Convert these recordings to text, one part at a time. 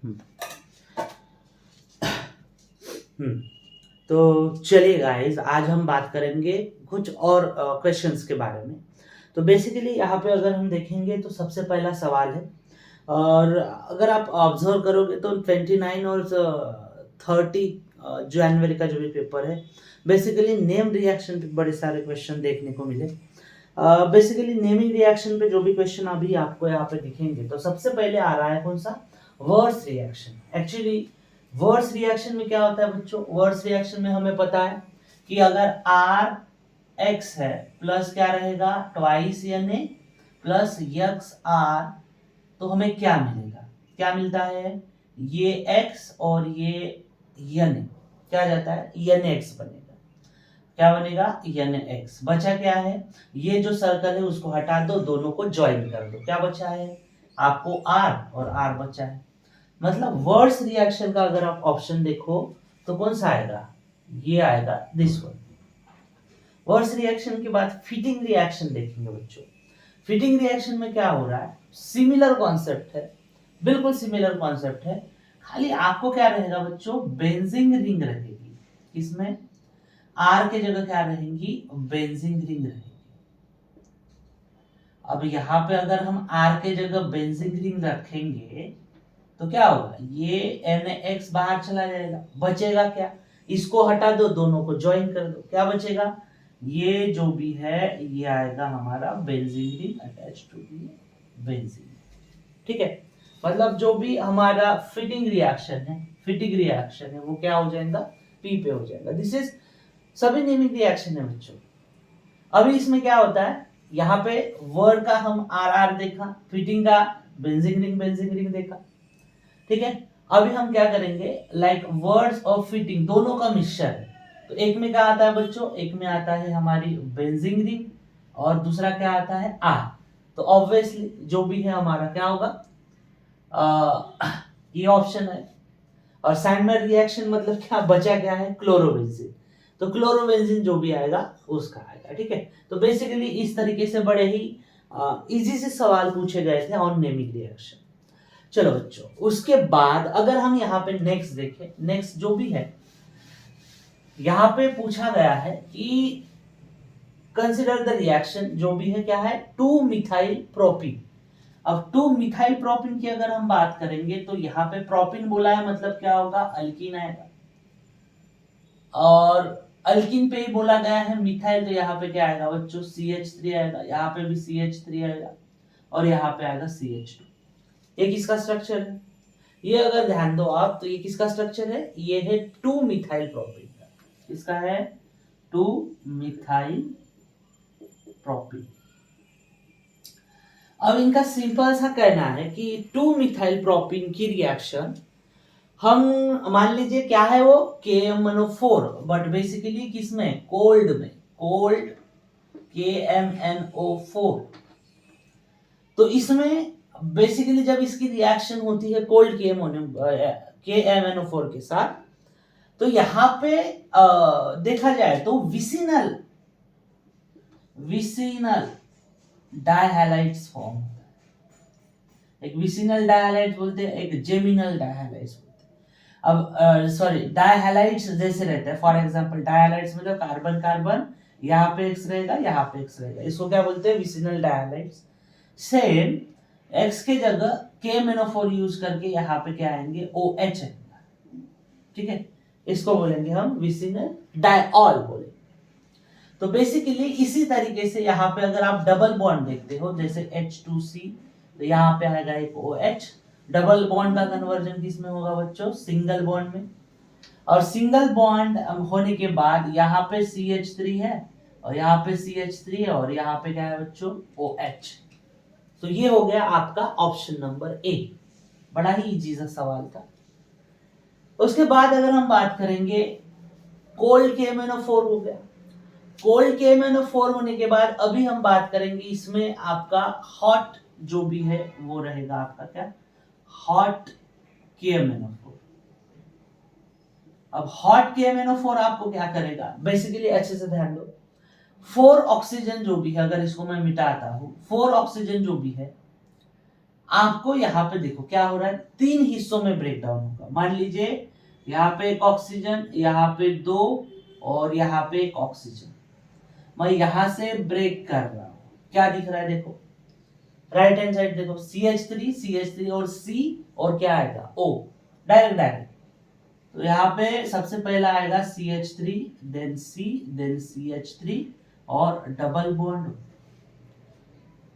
हम्म हम्म, तो चलिए गाइस, आज हम बात करेंगे कुछ और क्वेश्चंस के बारे में। तो बेसिकली यहाँ पे अगर हम देखेंगे तो सबसे पहला सवाल है, और अगर आप ऑब्जर्व करोगे तो 29 और 30 जनवरी का जो भी पेपर है, बेसिकली नेम रिएक्शन पे बड़े सारे क्वेश्चन देखने को मिले। बेसिकली नेमिंग रिएक्शन पे जो भी क्वेश्चन अभी आपको यहाँ पे दिखेंगे, तो सबसे पहले आ रहा है कौन सा, words reaction. Actually words reaction में क्या होता है बच्चों, वर्ड्स रिएक्शन में हमें पता है कि अगर आर एक्स है प्लस क्या रहेगा, ट्वाइस एन ए प्लस यक्स आर, तो हमें क्या मिलेगा, क्या मिलता है, ये x और ये यन क्या आ जाता है, यन एक्स बनेगा। क्या बनेगा, यन एक्स। बचा क्या है, ये जो सर्कल है उसको हटा दो, दोनों को ज्वाइन कर दो, क्या बचा है आपको, r और r बचा है। मतलब वर्ड्स रिएक्शन का अगर आप ऑप्शन देखो तो कौन सा आएगा, ये आएगा, दिस वन। वर्ड्स रिएक्शन के बाद फिटिंग रिएक्शन देखेंगे बच्चों। फिटिंग रिएक्शन में क्या हो रहा है, सिमिलर कॉन्सेप्ट है, बिल्कुल सिमिलर कॉन्सेप्ट है, खाली आपको क्या रहेगा बच्चों, बेंजीन रिंग रहेगी। इसमें आर के जगह क्या रहेंगी, बेंजीन रिंग रहेगी। अब यहाँ पे अगर हम आर के जगह बेंजीन रिंग रखेंगे तो क्या होगा, ये NX बाहर चला जाएगा, बचेगा क्या, इसको हटा दो, दोनों को ज्वाइन कर दो, क्या बचेगा, ये जो भी है ये आएगा हमारा benzene ring attach to the benzene. ठीक है, मतलब जो भी हमारा फिटिंग रिएक्शन है वो क्या हो जाएगा, पी पे हो जाएगा। दिस इज सभी नेमिंग रिएक्शन है बच्चों। अभी इसमें क्या होता है, यहाँ पे वर्ड का हम आर आर देखा, फिटिंग का बेंजीन रिंग देखा। ठीक है, अभी हम क्या करेंगे, लाइक वर्ड्स और फिटिंग दोनों का मिक्सचर है। तो एक में क्या आता है बच्चों, एक में आता है हमारी बेंजीन रिंग और दूसरा क्या आता है, आर। तो ऑब्वियसली जो भी है हमारा क्या होगा, ये ऑप्शन है। और सैंडलर रिएक्शन मतलब क्या बचा, क्या है, क्लोरोबेंजीन। तो क्लोरोबेंजीन जो भी आएगा उसका आएगा। ठीक है, तो बेसिकली इस तरीके से बड़े ही इजी से सवाल पूछे गए थे ऑन नेमिंग रिएक्शन। चलो बच्चों, उसके बाद अगर हम यहाँ पे नेक्स्ट देखें, नेक्स्ट जो भी है यहाँ पे पूछा गया है कि कंसिडर द रिएक्शन, जो भी है क्या है, 2 मिथाइल प्रोपिन। अब 2 मिथाइल प्रोपिन की अगर हम बात करेंगे तो यहाँ पे प्रोपिन बोला है मतलब क्या होगा, अल्कीन आएगा, और अल्कीन पे ही बोला गया है मिथाइल, तो यहाँ पे क्या आएगा बच्चों, CH3 आएगा, यहाँ पे भी CH3 आएगा और यहाँ पे आएगा CH2। ये किसका स्ट्रक्चर है, ये अगर ध्यान दो आप तो ये किसका स्ट्रक्चर है, ये है 2 मिथाइल प्रोपिन का। किसका है, 2 मिथाइल प्रोपिन। अब इनका सिंपल सा कहना है कि 2 मिथाइल प्रोपिन की रिएक्शन हम मान लीजिए क्या है वो, KMNO4, बट बेसिकली किसमें, कोल्ड में, कोल्ड KMNO4। तो इसमें बेसिकली जब इसकी रिएक्शन होती है कोल्ड KMNO4 के साथ, तो यहाँ पे देखा जाए तो विसिनल डायहैलाइड्स फॉर्म, एक विसिनल डायहैलाइड्स बोलते हैं, एक जेमिनल डायहैलाइड्स बोलते हैं। अब सॉरी, डायहैलाइड्स जैसे रहते हैं, फॉर एग्जांपल डायहैलाइड्स मतलब कार्बन कार्बन, यहाँ पे X रहेगा, यहाँ पे X रहेगा, इसको क्या बोलते हैं, विसिनल डायहैलाइड्स। सेम X के जगह KMNO4 यूज करके यहाँ पे क्या आएंगे, OH आएगा। ठीक है, इसको बोलेंगे हम विसिनल डायऑल बोलेंगे। तो बेसिकली इसी तरीके से यहाँ पे अगर आप डबल बॉन्ड देखते हो, जैसे H2C, तो यहाँ पे आएगा एक OH। डबल बॉन्ड का कन्वर्जन किस में होगा बच्चों, सिंगल बॉन्ड में। और सिंगल बॉन्ड होने के बाद यहाँ पे CH3 है और यहाँ पे CH3 है और यहाँ पे क्या है बच्चों, OH। तो ये हो गया आपका ऑप्शन नंबर ए। बड़ा ही इजी सा सवाल था। उसके बाद अगर हम बात करेंगे, कोल्ड KMNO4 हो गया। कोल्ड KMNO4 होने के बाद अभी हम बात करेंगे इसमें आपका हॉट जो भी है वो रहेगा आपका क्या, हॉट KMNO4। अब हॉट KMNO4 आपको क्या करेगा, बेसिकली अच्छे से ध्यान दो, 4 ऑक्सीजन जो भी है, अगर इसको मैं मिटाता हूं, 4 ऑक्सीजन जो भी है आपको यहाँ पे देखो क्या हो रहा है, 3 हिस्सों में ब्रेक डाउन होगा। मान लीजिए यहाँ पे एक ऑक्सीजन, यहाँ पे 2 और यहाँ पे एक ऑक्सीजन, मैं यहां से ब्रेक कर रहा हूं, क्या दिख रहा है देखो, राइट हैंड साइड देखो, CH3 और C और क्या आएगा O, डायरेक्ट। तो यहाँ पे सबसे पहला आएगा CH3, then C, then CH3 और डबल बॉन्ड,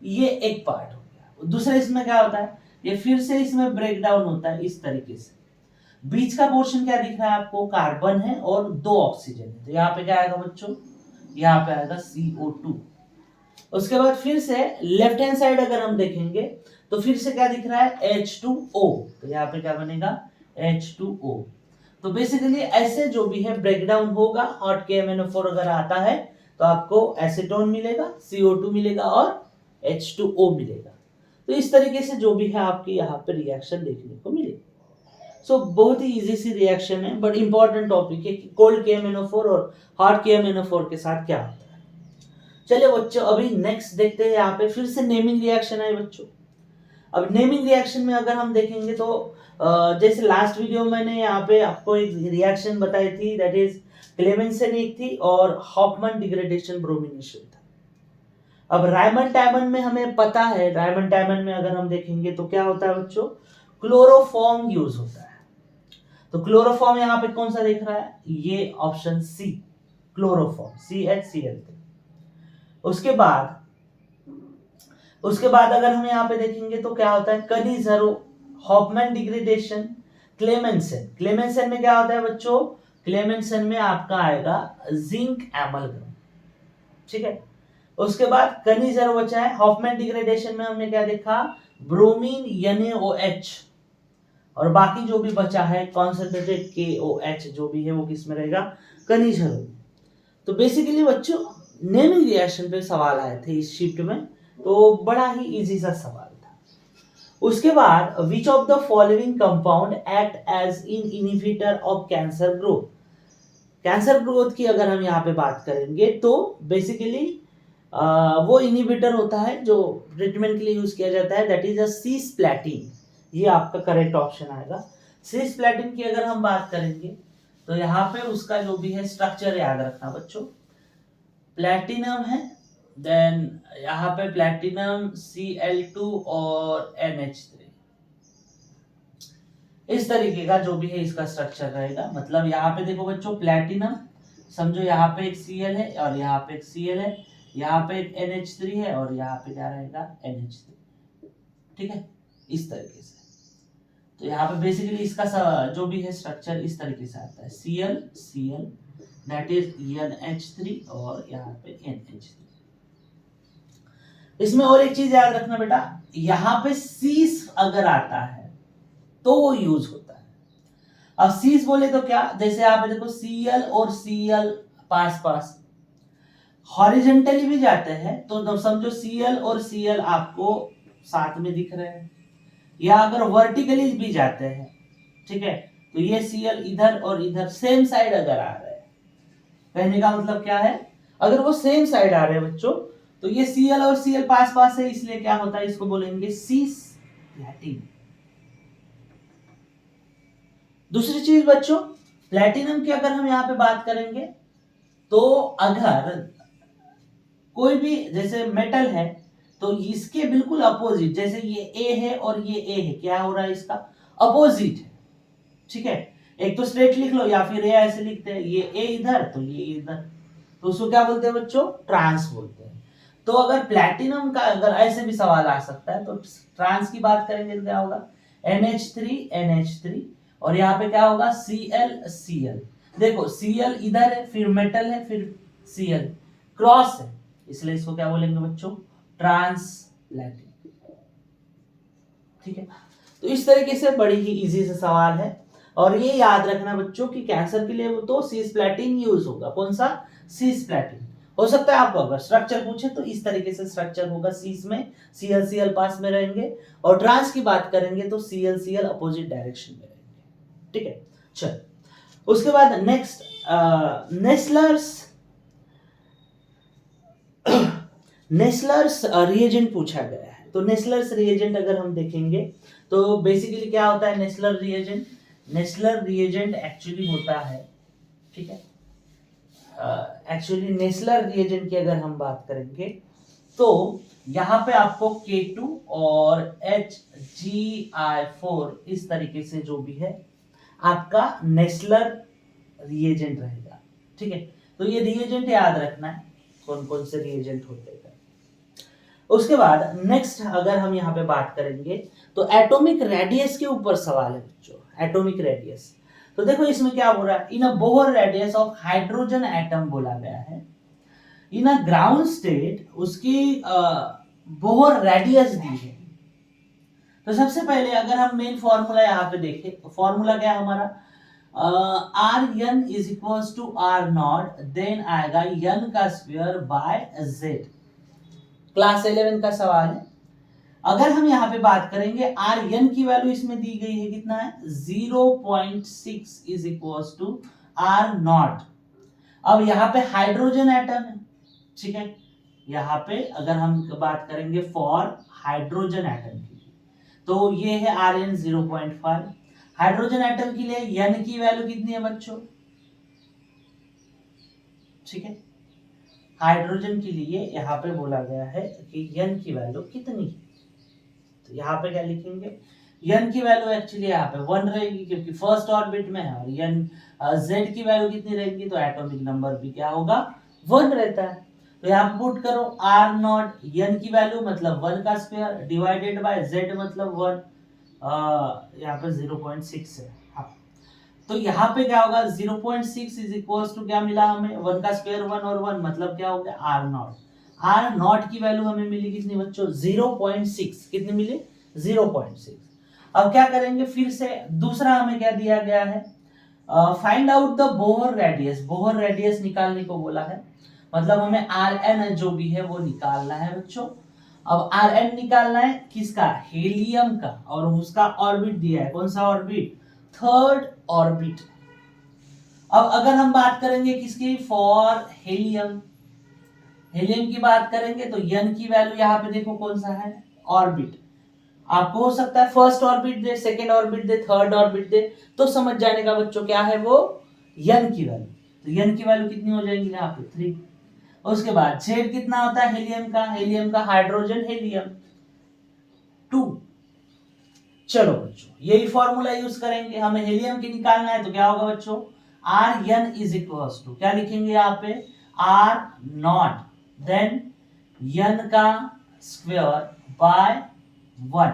ये एक पार्ट हो गया। दूसरा इसमें क्या होता है, ये फिर से इसमें ब्रेक डाउन होता है इस तरीके से। बीच का पोर्शन क्या दिख रहा है आपको, कार्बन है और 2 ऑक्सीजन है, तो यहाँ पे क्या आएगा बच्चों, यहाँ पे आएगा CO2। उसके बाद फिर से लेफ्ट हैंड साइड अगर हम देखेंगे तो फिर से क्या दिख रहा है, H2O, तो यहाँ पे क्या बनेगा, H2O। तो बेसिकली ऐसे जो भी है ब्रेकडाउन होगा, हॉट KMnO4 अगर आता है तो आपको एसीटोन मिलेगा, CO2 मिलेगा और H2O मिलेगा। तो इस तरीके से जो भी है आपकी यहाँ पे रिएक्शन देखने को मिलेगी। सो बहुत ही इजी सी रिएक्शन है, बट इंपॉर्टेंट टॉपिक है कि कोल्ड KMnO4 और हॉट KMnO4 के साथ क्या होता है। चलिए बच्चों, अभी नेक्स्ट देखते हैं, यहाँ पे फिर से नेमिंग रिएक्शन है बच्चों। अब नेमिंग रिएक्शन में अगर हम देखेंगे तो जैसे लास्ट वीडियो मैंने यहाँ पे आपको एक रिएक्शन बताई थी, दैट इज क्लेमेंसन एक थी और हॉफमैन डिग्रेडेशन ब्रोमिनेशन था। अब रायमंड टाइमन में हमें पता है, रायमंड टाइमन में अगर हम देखेंगे तो क्या होता है बच्चों, क्लोरोफॉर्म यूज होता है। तो क्लोरोफॉर्म यहाँ पे कौन सा दिख रहा है, ये ऑप्शन सी, क्लोरोफॉर्म, CHCl3। उसके बाद अगर हम यहाँ पे देखेंगे तो क्या होता है, कनिज़रो, हॉफमैन डिग्रेडेशन, क्लेमेंसन में क्या होता है बच्चों, क्लेमेंसन में आपका आएगा जिंक एमलगम, ठीक है। उसके बाद कनिज़रो बचा है, हॉफमैन डिग्रेडेशन में हमने क्या देखा, ब्रोमीन NaOH, और बाकी जो भी बचा है कॉन्सेंट्रेटेड KOH जो भी है वो किस में रहेगा, कनिज़रो। तो बेसिकली बच्चों नेमिंग रिएक्शन पे सवाल आए थे इस शिफ्ट में, तो बड़ा ही इजी सा सवाल था। उसके बाद which of the following compound act as in inhibitor of cancer growth. Cancer growth की अगर हम यहाँ पे बात करेंगे तो बेसिकली वो इनहिबिटर होता है जो ट्रीटमेंट के लिए यूज किया जाता है, दैट इज अ सिस्प्लैटिन। ये आपका करेक्ट ऑप्शन आएगा। सिस्प्लैटिन की अगर हम बात करेंगे तो यहाँ पे उसका जो भी है स्ट्रक्चर याद रखना बच्चों, प्लैटिनम है, देन यहाँ पे प्लैटिनम Cl2 और NH3, इस तरीके का जो भी है इसका स्ट्रक्चर रहेगा। मतलब यहाँ पे देखो बच्चों, प्लैटिनम समझो यहाँ पे एक Cl है और यहाँ पे एक Cl है, यहाँ पे एक NH3 है और यहाँ पे क्या रहेगा, NH3, ठीक है, इस तरीके से। तो यहाँ पे बेसिकली इसका जो भी है स्ट्रक्चर इस तरीके से आता है, Cl दैट इज NH3 और यहाँ पे NH3। इसमें और एक चीज याद रखना बेटा, यहाँ पे सीस अगर आता है तो वो यूज होता है। अब सीस बोले तो क्या, जैसे आप देखो Cl और Cl पास हॉरिजेंटली भी जाते हैं तो समझो Cl और Cl आपको साथ में दिख रहे हैं, या अगर वर्टिकली भी जाते हैं, ठीक है, तो ये Cl इधर और इधर सेम साइड अगर आ रहे हैं, कहने का मतलब क्या है, अगर वो सेम साइड आ रहे हैं बच्चों तो ये Cl और Cl पास है, इसलिए क्या होता है, इसको बोलेंगे सिस्प्लैटिन। दूसरी चीज बच्चों, प्लैटिनम की अगर हम यहाँ पे बात करेंगे तो अगर कोई भी जैसे मेटल है तो इसके बिल्कुल अपोजिट, जैसे ये A है और ये A है, क्या हो रहा है, इसका अपोजिट है, ठीक है। एक तो स्ट्रेट लिख लो या फिर ऐसे लिखते हैं, ये A इधर तो ये इधर, तो उसको क्या बोलते हैं बच्चों, ट्रांस बोलते हैं। तो अगर प्लैटिनम का अगर ऐसे भी सवाल आ सकता है तो ट्रांस की बात करेंगे तो क्या होगा, NH3 और यहाँ पे क्या होगा, Cl। देखो Cl इधर है, फिर मेटल है, फिर Cl क्रॉस है, इसलिए इसको क्या बोलेंगे बच्चों, ट्रांसप्लैटिन, ठीक है। तो इस तरीके से बड़ी ही इजी से सवाल है, और ये याद रखना बच्चों कि कैंसर के लिए वो तो सिस्प्लैटिन यूज होगा, कौन सा, सिस्प्लैटिन। हो सकता है आपको अगर स्ट्रक्चर पूछे तो इस तरीके से स्ट्रक्चर होगा, सीस में Cl पास में रहेंगे, और ट्रांस की बात करेंगे तो Cl अपोजिट डायरेक्शन में रहेंगे, ठीक है। चल उसके बाद नेक्स्ट नेस्लर्स रिएजेंट पूछा गया है। तो नेस्लर्स रिएजेंट अगर हम देखेंगे तो बेसिकली क्या होता है Nessler reagent? Nessler reagent actually होता है, ठीक है, एक्चुअली नेस्लर रिएजेंट की अगर हम बात करेंगे तो यहाँ पे आपको K2 और HgI4 इस तरीके से जो भी है आपका नेस्लर रिएजेंट रहेगा, ठीक है। तो ये रिएजेंट याद रखना है कौन कौन से रिएजेंट होते हैं। उसके बाद नेक्स्ट अगर हम यहाँ पे बात करेंगे तो एटॉमिक रेडियस के ऊपर सवाल है बच्चों, एटॉमिक रेडियस। तो देखो इसमें क्या बोल रहा है, in a Bohr radius of hydrogen atom बोला गया है, इन अ ग्राउंड स्टेट उसकी बोहर रेडियस दी है। तो सबसे पहले अगर हम मेन फॉर्मूला यहाँ पे देखें तो फॉर्मूला क्या है हमारा, R n is equal to R naught, then आएगा एन का स्क्वायर बाय जेड। क्लास 11 का सवाल है। अगर हम यहाँ पे बात करेंगे आर एन की वैल्यू इसमें दी गई है कितना है 0.6 is equal to R naught. अब यहाँ पे हाइड्रोजन एटम है, ठीक है, यहाँ पे अगर हम बात करेंगे फॉर हाइड्रोजन एटम की तो ये है आर एन 0.5। हाइड्रोजन एटम के लिए एन की वैल्यू कितनी है बच्चों, ठीक है, हाइड्रोजन के लिए यहाँ पे बोला गया है कि एन की वैल्यू कितनी है। तो यहाँ पे क्या लिखेंगे, एन की वैल्यू एक्चुअली यहाँ पे 1 रहेगी क्योंकि फर्स्ट ऑर्बिट में है, और एन जेड की वैल्यू कितनी रहेगी तो एटॉमिक नंबर भी क्या होगा 1 रहता है। तो यहाँ पे पुट करो आर नॉट, एन की वैल्यू मतलब 1 का स्क्वायर डिवाइडेड बाय जेड मतलब 1, यहाँ पे 0.6 है। हाँ, तो यहाँ पे क्या होगा 0.6 इज इक्वल टू क्या मिला हमें 1 का स्क्वायर 1 और 1 मतलब क्या हो गया आर नॉट। आर नॉट की वैल्यू हमें मिली कितनी बच्चों 0.6, कितनी मिली 0.6। अब क्या करेंगे फिर से दूसरा हमें क्या दिया गया है, find out the Bohr radius. Bohr radius निकालने को बोला है, मतलब हमें आर एन जो भी है वो निकालना है बच्चों। अब आर एन निकालना है किसका, हेलियम का, और उसका ऑर्बिट दिया है, कौन सा ऑर्बिट, थर्ड ऑर्बिट। अब अगर हम बात करेंगे किसकी, फॉर हेलियम, हेलियम की बात करेंगे तो एन की वैल्यू यहाँ पे देखो कौन सा है ऑर्बिट। आपको हो सकता है फर्स्ट ऑर्बिट दे, सेकेंड ऑर्बिट दे, थर्ड ऑर्बिट दे, तो समझ जाने का बच्चों क्या है वो एन की वैल्यू। तो एन की वैल्यू कितनी हो जाएगी यहाँ पे 3। उसके बाद जेड कितना होता है हेलियम का, हेलियम का हाइड्रोजन हेलियम 2। चलो बच्चों यही फॉर्मूला यूज करेंगे, हमें हेलियम की निकालना है तो क्या होगा बच्चों R n is equal to क्या लिखेंगे यहाँ पे आर नॉट, देन एन का स्क्वायर बाय 1।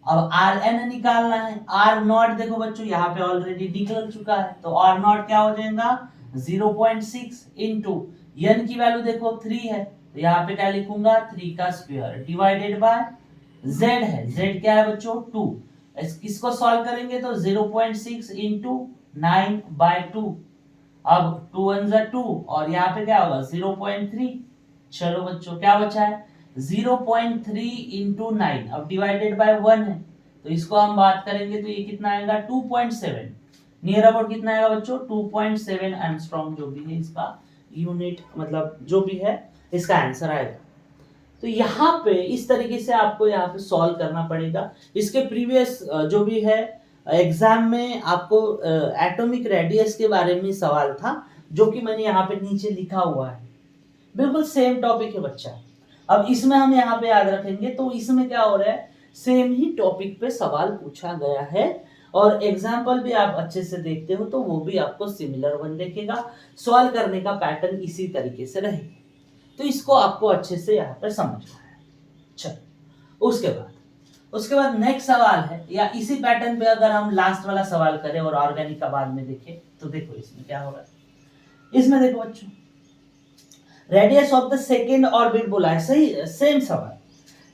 अब आर एन निकालना है, आर नॉट देखो बच्चों यहाँ पे ऑलरेडी निकल चुका है, तो आर नॉट क्या हो जाएगा 0.6 इंटू एन की वैल्यू देखो 3 है, तो यहाँ पे क्या लिखूंगा 3 का स्क्वायर डिवाइडेड बाय जेड है, जेड क्या है बच्चों 2। इसको सॉल्व करेंगे तो 0.6 इंटू 9/2, अब 2 1 जा 2 और यहाँ पे क्या होगा 0.3। चलो बच्चों क्या बचा है 0.3 इंटू 9, अब डिवाइडेड बाय 1 है, तो इसको हम बात करेंगे तो ये कितना आएगा 2.7, नियर अबाउट कितना आएगा बच्चों 2.7 एंगस्ट्रॉम जो भी है इसका यूनिट, मतलब जो भी है इसका आंसर आएगा। तो यहाँ पे इस तरीके से आपको यहाँ पे सॉल्व करना पड़ेगा। इसके प्रीवियस जो भी है एग्जाम में आपको एटॉमिक रेडियस के बारे में सवाल था जो कि मैंने यहाँ पे नीचे लिखा हुआ है, बिल्कुल सेम टॉपिक है बच्चा। अब इसमें हम यहाँ पे याद रखेंगे तो इसमें क्या हो रहा है सेम ही टॉपिक पे सवाल पूछा गया है, और एग्जाम्पल भी आप अच्छे से देखते हो तो वो भी आपको सिमिलर वन देखेगा, सॉल्व करने का पैटर्न इसी तरीके से रहेगा। तो इसको आपको अच्छे से यहाँ पर समझना है। चलो उसके बाद नेक्स्ट सवाल है, या इसी पैटर्न पे अगर हम लास्ट वाला सवाल करें और ऑर्गेनिक का बाद में देखें तो देखो इसमें क्या होगा। इसमें देखो बच्चों radius of the second orbit बोला है, सही सेम सवाल,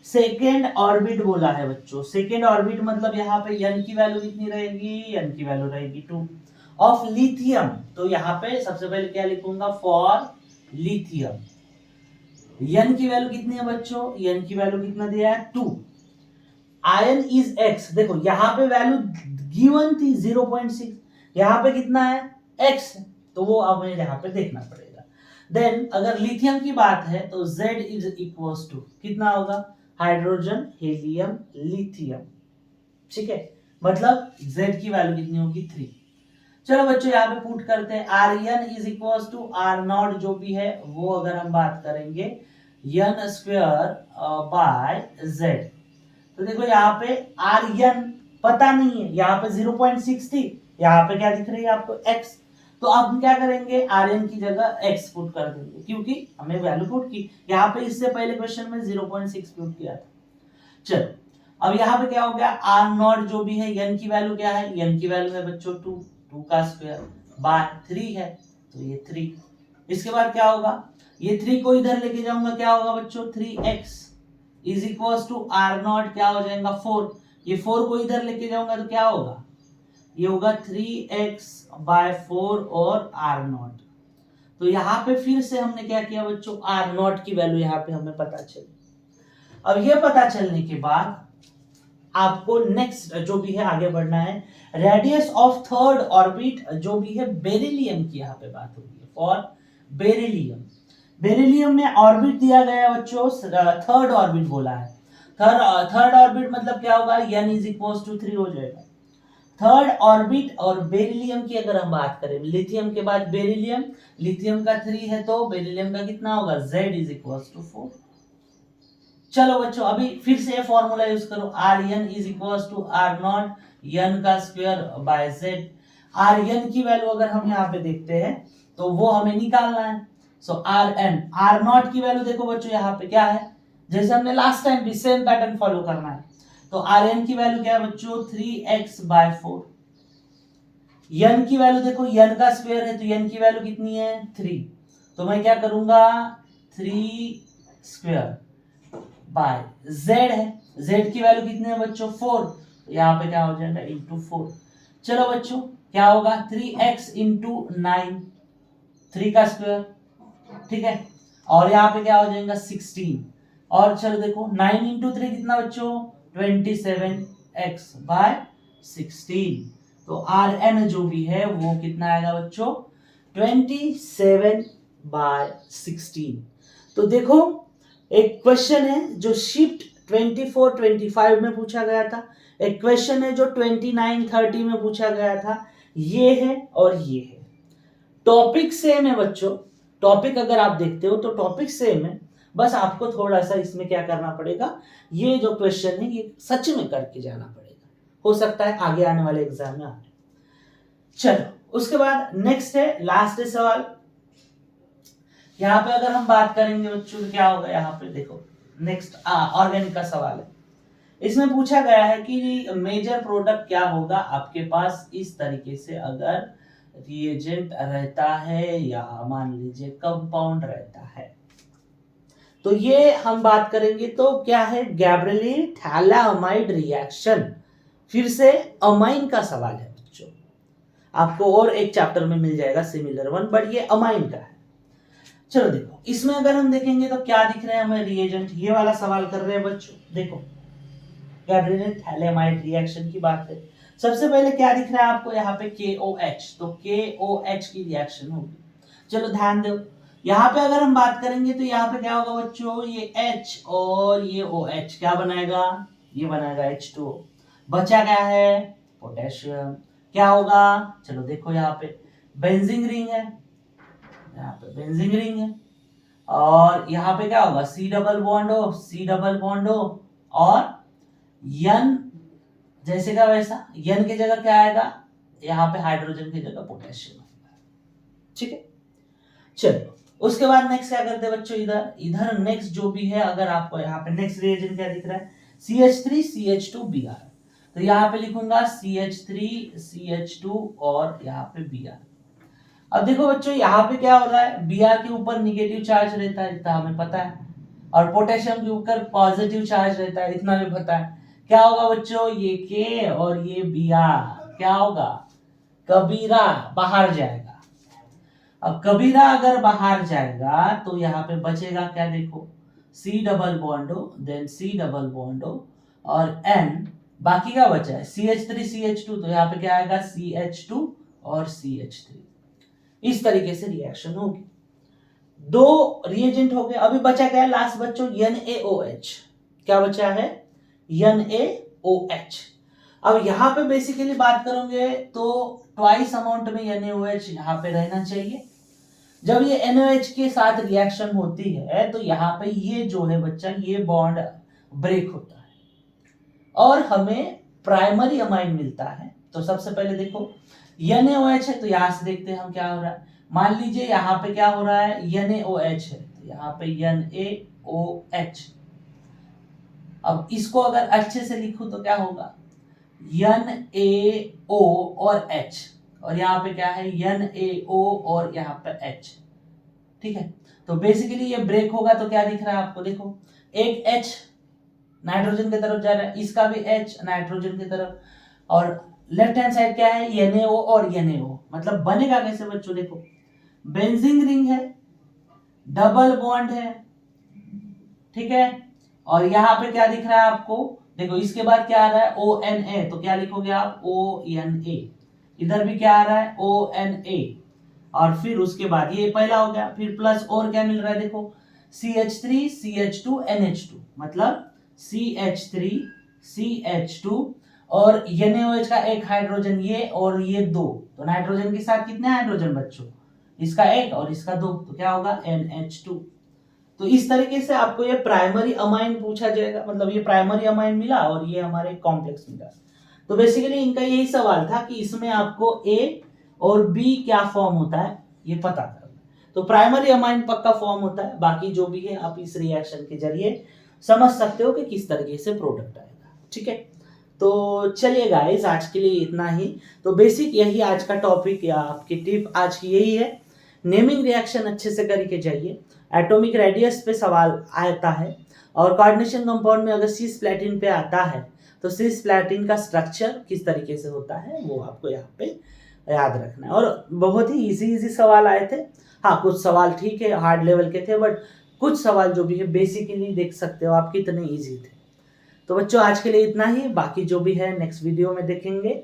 सेकेंड ऑर्बिट बोला है बच्चों। सेकेंड ऑर्बिट मतलब यहाँ पे एन की वैल्यू कितनी रहेगी, एन की वैल्यू रहेगी 2 ऑफ लिथियम। तो यहाँ पे सबसे पहले क्या लिखूंगा फॉर लिथियम, एन की वैल्यू कितनी है बच्चों, एन की वैल्यू कितना दिया है 2, आयन इज एक्स। देखो यहाँ पे वैल्यू गिवन थी 0.6, यहाँ पे कितना है एक्स, तो वो अब हमें यहाँ पे देखना पड़ेगा। देन अगर लिथियम की बात है तो Z इज इक्वल टू कितना होगा, हाइड्रोजन, हीलियम, लिथियम। ठीक है, मतलब Z की वैल्यू कितनी होगी 3। चलो बच्चों यहाँ पे पुट करते हैं Rn is equal to R0 जो भी है वो अगर हम बात करेंगे n स्क्वायर बाय Z। तो देखो यहाँ पे Rn पता नहीं है, यहाँ पे 0.6 थी, यहाँ पे क्या दिख रही है आपको x। तो अब हम क्या करेंगे Rn की जगह x पुट कर देंगे क्योंकि हमने वैल्यू पुट की। यहाँ पे इससे पहले क्वेश्चन में 0.6 पुट किया था। चलो अब यहाँ पे क्या हो गया R0 जो भी है n की वैल्यू क्या है, n की वैल्यू है बच्चों 2 का स्क्वायर बाय 3 है तो ये 3। इसके बाद क्या होगा, ये 3 को इधर लेके जाऊंगा क्या होगा बच्चों 3x is equal to R0 क्या हो जाएगा 4। ये 4 को इधर लेके जाऊंगा तो क्या होगा, ये होगा 3x बाय 4 और R0। तो यहाँ पे फिर से हमने क्या किया बच्चों R0 की वैल्यू यहाँ पे हमें पता चली। अब ये पता चलने के बाद आपको नेक्स्ट जो भी है आगे बढ़ना है। रेडियस ऑफ थर्ड ऑर्बिट जो भी है बेरिलियम की यहाँ पे बात हो रही है फॉर बेरिलियम। बेरिलियम में ऑर्बिट दिया गया है बच्चों, थर्ड ऑर्बिट बोला है। थर्ड ऑर्बिट मतलब क्या होगा n इज इक्वल टू 3 हो जाएगा। थर्ड ऑर्बिट और बेरिलियम की अगर हम बात करें, लिथियम के बाद बेरिलियम, लिथियम का 3 है तो बेरिलियम का कितना होगा Z इज इक्वल टू 4। चलो बच्चों अभी फिर से ये फॉर्मूला यूज करो Rn is equal to R0 n का स्क्वायर बाय Z। Rn की वैल्यू अगर हम यहाँ पे देखते हैं तो वो हमें निकालना है। सो Rn R0 की वैल्यू देखो बच्चों यहाँ पे क्या है, जैसे हमने लास्ट टाइम भी सेम पैटर्न फॉलो करना है। तो Rn की वैल्यू क्या है बच्चों 3x बाय 4। n की वैल्यू देखो n का स्क्वायर है तो n की वैल्यू कितनी है 3। तो मैं क्या करूंगा 3 स्क्वायर बाय z है, z की वैल्यू कितनी है बच्चों 4। तो यहाँ पे क्या हो जाएगा इंटू 4। चलो बच्चों क्या होगा 3x इंटू 9, 3 का स्क्वायर, ठीक है। और यहाँ पे क्या हो जाएगा 16। और चलो देखो 9 इंटू 3 कितना बच्चों 27x बाय 16। तो Rn जो भी है वो कितना आएगा बच्चों 27 बाय 16। तो देखो एक क्वेश्चन है जो शिफ्ट 24 25 में पूछा गया था, एक क्वेश्चन है जो 29 30 में पूछा गया था, ये है और ये है। टॉपिक सेम है बच्चों, टॉपिक अगर आप देखते हो तो टॉपिक सेम है, बस आपको थोड़ा सा इसमें क्या करना पड़ेगा, ये जो क्वेश्चन है ये सच में करके जाना पड़ेगा, हो सकता है आगे आने वाले एग्जाम में आए। चलो उसके बाद नेक्स्ट है लास्ट सवाल। यहाँ पे अगर हम बात करेंगे बच्चों तो क्या होगा, यहाँ पे देखो नेक्स्ट ऑर्गेनिक का सवाल है। इसमें पूछा गया है कि मेजर प्रोडक्ट क्या होगा आपके पास इस तरीके से अगर रिएजेंट रहता है या मान लीजिए कंपाउंड रहता है। तो ये हम बात करेंगे तो क्या है गैब्रिएली थैलामाइड रिएक्शन, फिर से अमाइन का सवाल है बच्चों, आपको और एक चैप्टर में मिल जाएगा सिमिलर वन, बट ये अमाइन का है। चलो देखो इसमें अगर हम देखेंगे तो क्या दिख रहे हैं हमें रिएजेंट, ये वाला सवाल कर रहे हैं बच्चों। देखो गैब्रिएली थैलामाइड रिएक्शन की बात है, सबसे पहले क्या दिख रहा है आपको यहाँ पे KOH, तो KOH की रिएक्शन होगी। चलो ध्यान दो यहाँ पे अगर हम बात करेंगे तो यहाँ पे क्या होगा बच्चों, ये H और ये OH क्या बनाएगा, ये बनाएगा H2O। बचा क्या है पोटेशियम, क्या होगा चलो देखो यहाँ पे बेंजीन रिंग है, यहाँ पे बेंजीन रिंग है, और यहाँ पे क्या होगा C double bond O, C double bond O, और N जैसे का वैसा, N की जगह क्या आएगा, यहाँ पे हाइड्रोजन की जगह पोटेशियम आएगा, ठीक है। चलो उसके बाद नेक्स्ट क्या करते हैं बच्चों, इधर नेक्स्ट जो भी है अगर आपको यहाँ पे नेक्स्ट रिएजेंट क्या दिख रहा है CH3 CH2 Br, तो यहाँ पे लिखूंगा CH3 CH2 और यहाँ पे Br। अब देखो बच्चों यहाँ पे क्या हो रहा है, Br के ऊपर निगेटिव चार्ज रहता है इतना हमें पता है, और पोटेशियम के ऊपर पॉजिटिव चार्ज रहता है इतना भी पता है। क्या होगा बच्चों ये K और ये Br क्या होगा कबीरा बाहर जाएगा। अब कबीरा अगर बाहर जाएगा तो यहाँ पे बचेगा क्या, देखो C double बॉन्डो then C double बॉन्डो और N, बाकी का बचा है CH3 CH2, तो यहाँ पे क्या आएगा CH2 और CH3। इस तरीके से रिएक्शन होगी। दो रिएजेंट हो गए, अभी बचा क्या है लास्ट बच्चों NaOH। क्या बचा है, NaOH। अब यहाँ पे बेसिकली बात करोगे तो ट्वाइस अमाउंट में NaOH यहाँ पे रहना चाहिए। जब ये NaOH के साथ रिएक्शन होती है तो यहाँ पे ये जो है बच्चा, ये बॉन्ड ब्रेक होता है और हमें प्राइमरी अमाइन मिलता है। तो सबसे पहले देखो NaOH है, तो यहां से देखते हैं हम क्या हो रहा है। मान लीजिए यहाँ पे क्या हो रहा है, NaOH है, तो यहाँ पे NaOH। अब इसको अगर अच्छे से लिखूं तो क्या होगा, NaO और H, और यहाँ पे क्या है, NaO और यहाँ पे H। ठीक है, तो बेसिकली ये ब्रेक होगा तो क्या दिख रहा है आपको, देखो एक H नाइट्रोजन की तरफ जा रहा है, इसका भी H नाइट्रोजन की तरफ, और लेफ्ट हैंड साइड क्या है, NaO और NaO। मतलब बनेगा कैसे बच्चों, देखो बेंजीन रिंग है, डबल बॉन्ड है, ठीक है, और यहाँ पे क्या दिख रहा है आपको, देखो इसके बाद क्या आ रहा है, ONA, तो क्या लिखोगे आप, ONA। इधर भी क्या आ रहा है, ONA, और फिर उसके बाद ये पहला हो गया, फिर प्लस और क्या मिल रहा है, देखो CH3 CH2 NH2, मतलब CH3 CH2 और NaOH का एक हाइड्रोजन, ये और ये दो, तो नाइट्रोजन के साथ कितने हाइड्रोजन बच्चों, इसका एक और इसका दो, तो क्या होगा NH2। तो इस तरीके से आपको ये प्राइमरी अमाइन पूछा जाएगा, मतलब ये प्राइमरी अमाइन मिला और ये हमारे कॉम्प्लेक्स मिला। तो बेसिकली इनका यही सवाल था कि इसमें आपको A और B क्या फॉर्म होता है ये पता करना। तो प्राइमरी अमाइन पक्का फॉर्म होता है, बाकी जो भी है आप इस रिएक्शन के जरिए समझ सकते हो कि किस तरीके से प्रोडक्ट आएगा। ठीक है, तो चलिए गाइस आज के लिए इतना ही। तो बेसिक यही आज का टॉपिक या आपकी टिप आज की यही है, नेमिंग रिएक्शन अच्छे से करके जाइए। एटॉमिक रेडियस पे सवाल आता है, और कोऑर्डिनेशन कंपाउंड में अगर सिस प्लेटिन पे आता है तो सिस प्लेटिन का स्ट्रक्चर किस तरीके से होता है वो आपको यहाँ पे याद रखना है। और बहुत ही इजी सवाल आए थे, हाँ कुछ सवाल ठीक है हार्ड लेवल के थे, बट कुछ सवाल जो भी है बेसिकली देख सकते हो आप कितने ईजी थे। तो बच्चों आज के लिए इतना ही, बाकी जो भी है नेक्स्ट वीडियो में देखेंगे।